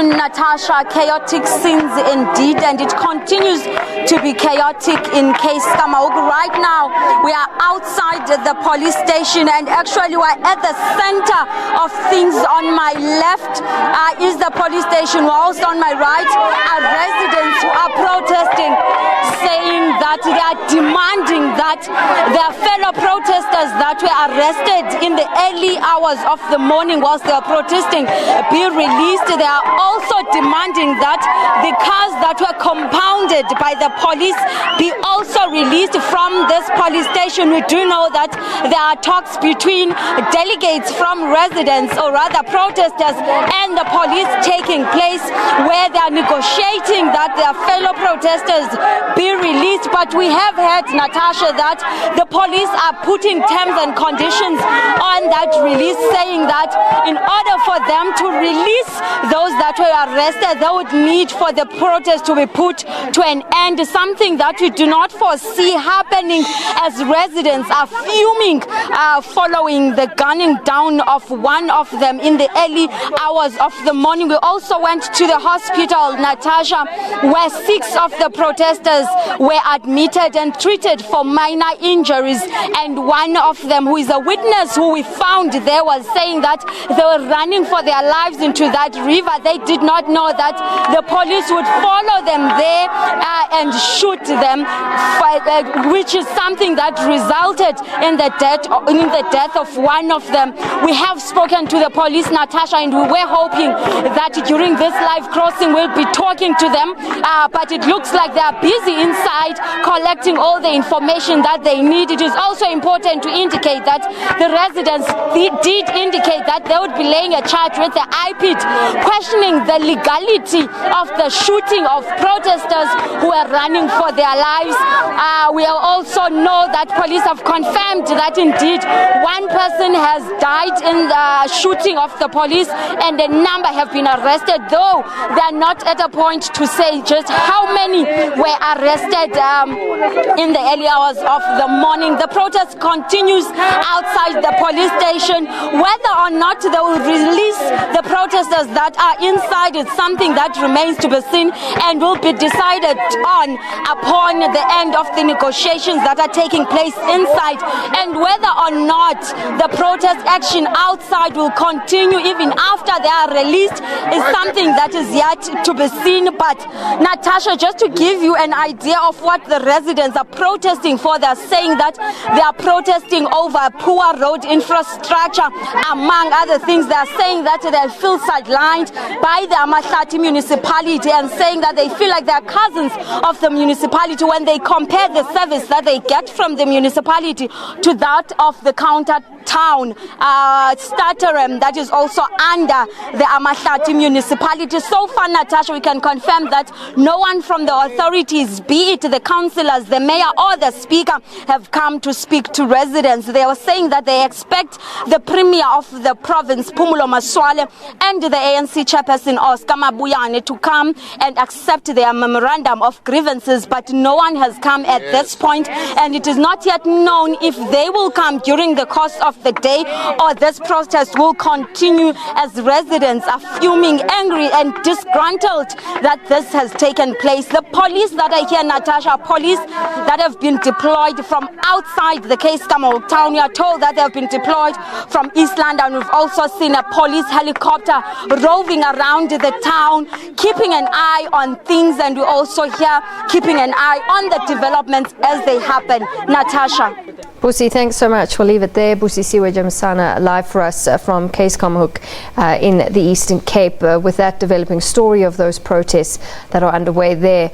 afternoon, Natasha. Chaotic scenes indeed, and it continues to be chaotic in Keiskammahoek. Right now, we are outside the police station, and actually we're at the center of things. On my left is the police station, whilst on my right are residents who are protesting, saying that they are demanding that their fellow protesters that were arrested in the early hours of the morning whilst they are protesting be released. They are also demanding that the cars that were compounded by the police be also released from this police station. We do know that there are talks between delegates from residents, or rather protesters, and the police taking place, where they are negotiating that their fellow protesters be released. But we have heard, Natasha, that the police are putting terms and conditions on that release, saying that in order for them to release those that were arrested, they would need for the protest to be put to an end, something that we do not foresee happening, as residents are fuming following the gunning down of one of them in the early hours of the morning. We also went to the hospital, Natasha, where 6 of the protesters were admitted and treated for minor injuries, and one of them, who is a witness who we found there, was saying that they were running for their lives into that river. They did not know that the police would follow them there and shoot them, which is something that resulted in the death of one of them. We have spoken to the police, Natasha, and we were hoping that during this live crossing we'll be talking to them, but it looks like they are busy inside collecting all the information that they need. It is also important to indicate that the residents did indicate that they would be laying a charge with the IPIT, questioning the legality of the shooting of protesters who are running for their lives. We also know that police have confirmed that indeed one person has died in the shooting of the police, and a number have been arrested, though they are not at a point to say just how many were arrested in the early hours of the morning. The protest continues outside the police station. Whether or not they will release the protesters that are inside is something that remains to be seen and will be decided on upon the end of the negotiations that are taking place inside. And whether or not the protest action outside will continue even after they are released is something that is yet to be seen. But Natasha, just to give you an idea of what the residents are protesting for, they're saying that they are protesting over poor road infrastructure, among other things. They're saying that they feel sidelined by the Amahlati municipality, and saying that they feel like they're cousins of the municipality when they compare the service that they get from the municipality to that of the counter town, Staterem, that is also under the Amahlati municipality. So far, Natasha, we can confirm that no one from the authorities, be it the councillors, the mayor or the speaker, have come to speak to residents. They were saying that they expect the premier of the province, Phumulo Masualle, and the ANC chairperson, Oscar Mabuyane, to come and accept their memorandum of grievances, but no one has come at this point, and it is not yet known if they will come during the course of the day, or this protest will continue, as residents are fuming, angry and disgruntled that this has taken place. The police that are here, Natasha, police that have been deployed from outside the Keiskammahoek town. We are told that they have been deployed from East London. We've also seen a police helicopter roving around the town, keeping an eye on things, and we also here keeping an eye on the developments as they happen. Natasha. Busi, thanks so much. We'll leave it there. Busisiwe Jemsana live for us from Keiskammahoek in the Eastern Cape with that developing story of those protests that are underway there.